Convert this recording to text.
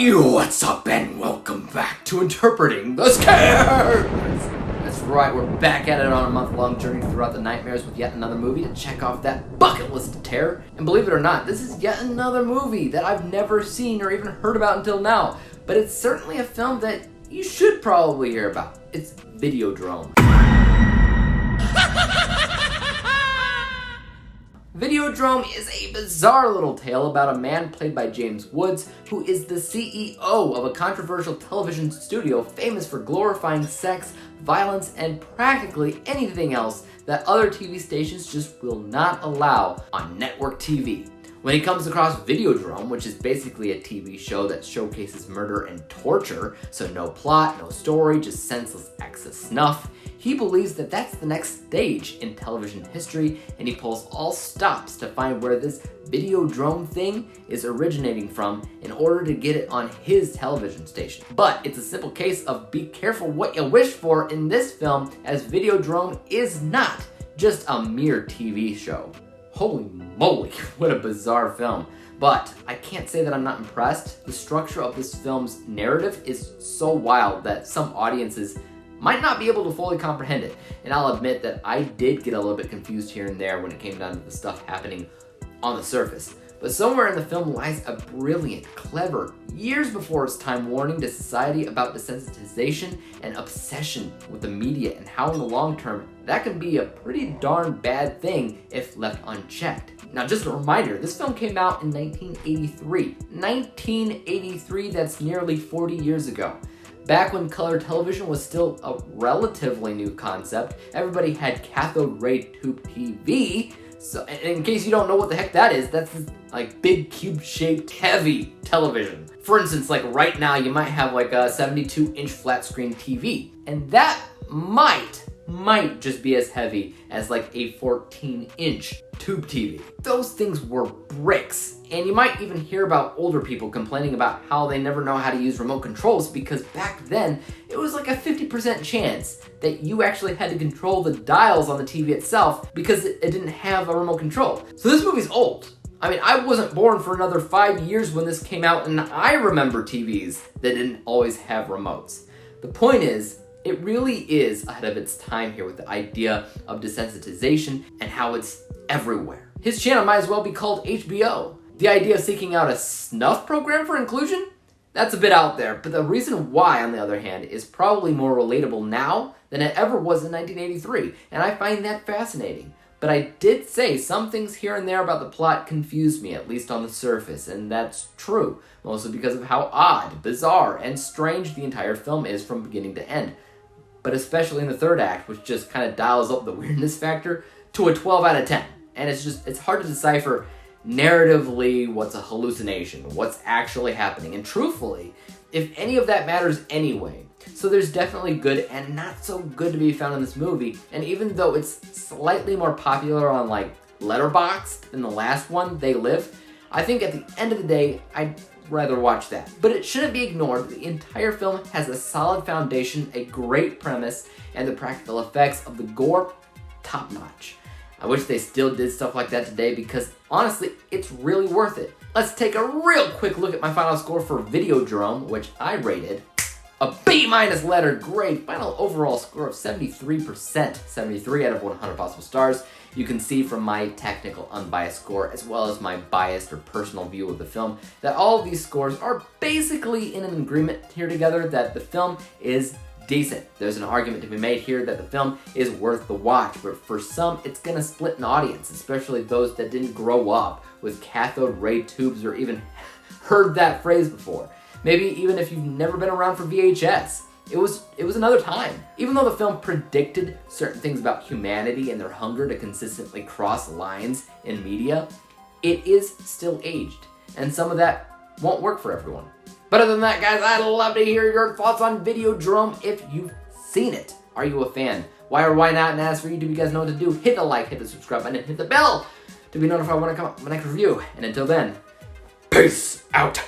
What's up and welcome back to Interpreting the Scares! That's right, we're back at it on a month-long journey throughout the nightmares with yet another movie to check off that bucket list of terror. And believe it or not, this is yet another movie that I've never seen or even heard about until now. But it's certainly a film that you should probably hear about. It's Videodrome. Videodrome is a bizarre little tale about a man played by James Woods who is the CEO of a controversial television studio famous for glorifying sex, violence, and practically anything else that other TV stations just will not allow on network TV. When he comes across Videodrome, which is basically a TV show that showcases murder and torture, so no plot, no story, just senseless acts of snuff, he believes that that's the next stage in television history, and he pulls all stops to find where this Videodrome thing is originating from in order to get it on his television station. But it's a simple case of be careful what you wish for in this film, as Videodrome is not just a mere TV show. Holy moly, what a bizarre film. But I can't say that I'm not impressed. The structure of this film's narrative is so wild that some audiences might not be able to fully comprehend it. And I'll admit that I did get a little bit confused here and there when it came down to the stuff happening on the surface. But somewhere in the film lies a brilliant, clever, years before its time warning to society about desensitization and obsession with the media and how in the long term that can be a pretty darn bad thing if left unchecked. Now just a reminder, this film came out in 1983. 1983, that's nearly 40 years ago. Back when color television was still a relatively new concept, everybody had cathode ray tube TV. So in case you don't know what the heck that is, that's like big cube-shaped heavy television. For instance, like right now you might have like a 72-inch flat screen TV, and that might just be as heavy as like a 14-inch tube TV. Those things were bricks, and you might even hear about older people complaining about how they never know how to use remote controls because back then it was like a 50% chance that you actually had to control the dials on the TV itself because it didn't have a remote control. So this movie's old. I mean, I wasn't born for another 5 years when this came out, and I remember TVs that didn't always have remotes. The point is, it really is ahead of its time here with the idea of desensitization and how it's everywhere. His channel might as well be called HBO. The idea of seeking out a snuff program for inclusion? That's a bit out there, but the reason why, on the other hand, is probably more relatable now than it ever was in 1983, and I find that fascinating. But I did say some things here and there about the plot confused me, at least on the surface, and that's true, mostly because of how odd, bizarre, and strange the entire film is from beginning to end. But especially in the third act, which just kind of dials up the weirdness factor to a 12 out of 10. And it's hard to decipher narratively what's a hallucination, what's actually happening, and truthfully, if any of that matters anyway. So there's definitely good and not so good to be found in this movie, and even though it's slightly more popular on like Letterboxd than the last one, They Live, I think at the end of the day, I'd rather watch that. But it shouldn't be ignored. The entire film has a solid foundation, a great premise, and the practical effects of the gore, top notch. I wish they still did stuff like that today because honestly, it's really worth it. Let's take a real quick look at my final score for Videodrome, which I rated a B- letter grade, final overall score of 73%, 73 out of 100 possible stars. You can see from my technical unbiased score, as well as my biased or personal view of the film, that all of these scores are basically in an agreement here together that the film is decent. There's an argument to be made here that the film is worth the watch, but for some, it's gonna split an audience, especially those that didn't grow up with cathode ray tubes or even heard that phrase before. Maybe even if you've never been around for VHS. It was another time. Even though the film predicted certain things about humanity and their hunger to consistently cross lines in media, it is still aged, and some of that won't work for everyone. But other than that, guys, I'd love to hear your thoughts on Videodrome if you've seen it. Are you a fan? Why or why not? And as for you, do you guys know what to do? Hit the like, hit the subscribe button, and hit the bell to be notified when I come up with my next review. And until then, peace out.